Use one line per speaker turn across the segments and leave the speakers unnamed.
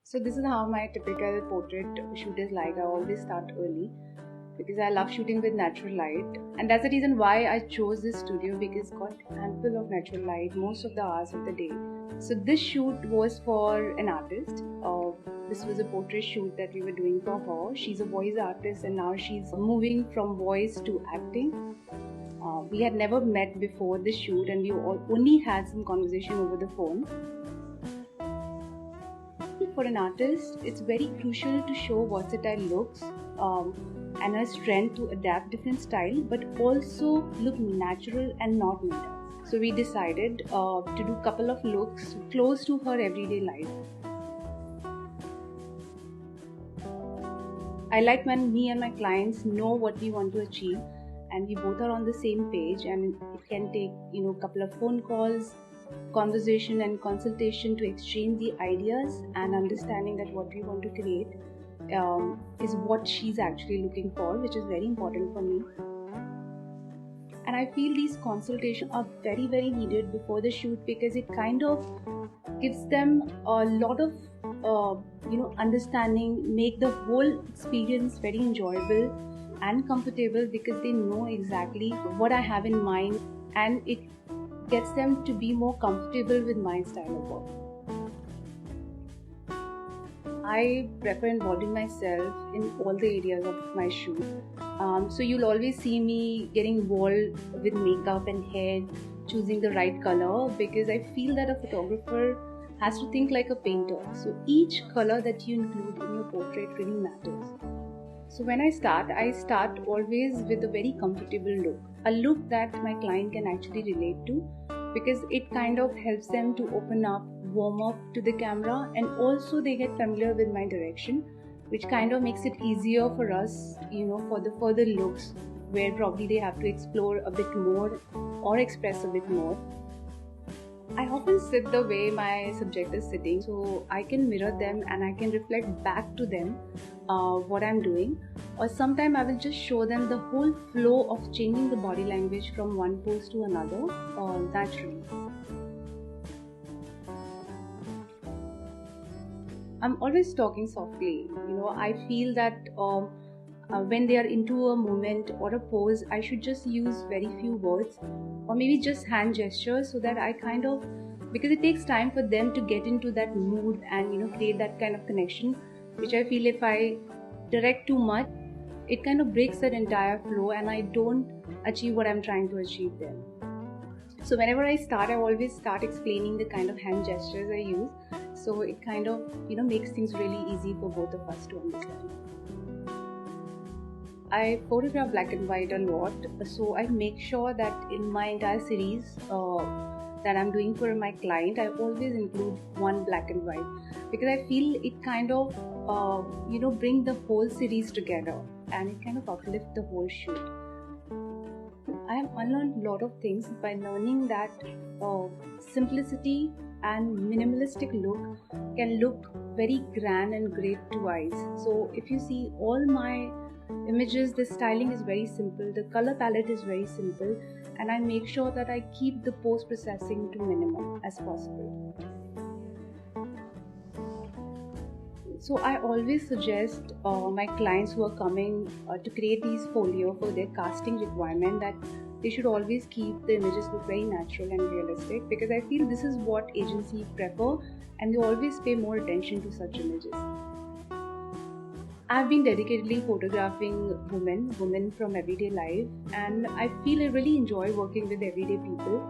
So this is how my typical portrait shoot is like. I always start early because I love shooting with natural light, and that's the reason why I chose this studio, because it's got ample of natural light most of the hours of the day. So this shoot was for an artist. This was a portrait shoot that we were doing for her. She's a voice artist and now she's moving from voice to acting. We had never met before this shoot and we only had some conversation over the phone. For an artist, it's very crucial to show versatile looks and a strength to adapt different style, but also look natural and not made up. So we decided to do a couple of looks close to her everyday life. I like when me and my clients know what we want to achieve and we both are on the same page, and it can take a couple of phone calls, conversation and consultation to exchange the ideas and understanding that what we want to create is what she's actually looking for, which is very important for me. And I feel these consultations are very needed before the shoot, because it kind of gives them a lot of understanding, make the whole experience very enjoyable and comfortable, because they know exactly what I have in mind, and it gets them to be more comfortable with my style of work. I prefer involving myself in all the areas of my shoot. So you'll always see me getting involved with makeup and hair, choosing the right color, because I feel that a photographer has to think like a painter. So each color that you include in your portrait really matters. So when I start always with a very comfortable look, a look that my client can actually relate to, because it kind of helps them to open up, warm up to the camera, and also they get familiar with my direction, which kind of makes it easier for us, for the further looks where probably they have to explore a bit more or express a bit more. I often sit the way my subject is sitting, so I can mirror them and I can reflect back to them what I'm doing. Or sometimes I will just show them the whole flow of changing the body language from one pose to another naturally. I'm always talking softly. I feel that when they are into a movement or a pose, I should just use very few words or maybe just hand gestures, so that I kind of, because it takes time for them to get into that mood and create that kind of connection, which I feel if I direct too much, it kind of breaks that entire flow and I don't achieve what I'm trying to achieve then. So whenever I always start explaining the kind of hand gestures I use, so it kind of makes things really easy for both of us to understand. I photograph black and white a lot, so I make sure that in my entire series that I'm doing for my client, I always include one black and white, because I feel it kind of bring the whole series together and it kind of uplift the whole shoot. I have unlearned a lot of things by learning that simplicity and minimalistic look can look very grand and great to eyes. So if you see all my images, the styling is very simple, the color palette is very simple, and I make sure that I keep the post-processing to minimum as possible. So I always suggest my clients who are coming to create these folio for their casting requirement that they should always keep the images look very natural and realistic, because I feel this is what agencies prefer and they always pay more attention to such images. I've been dedicatedly photographing women from everyday life, and I feel I really enjoy working with everyday people,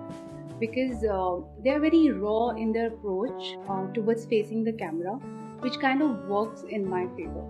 because they are very raw in their approach towards facing the camera, which kind of works in my favor.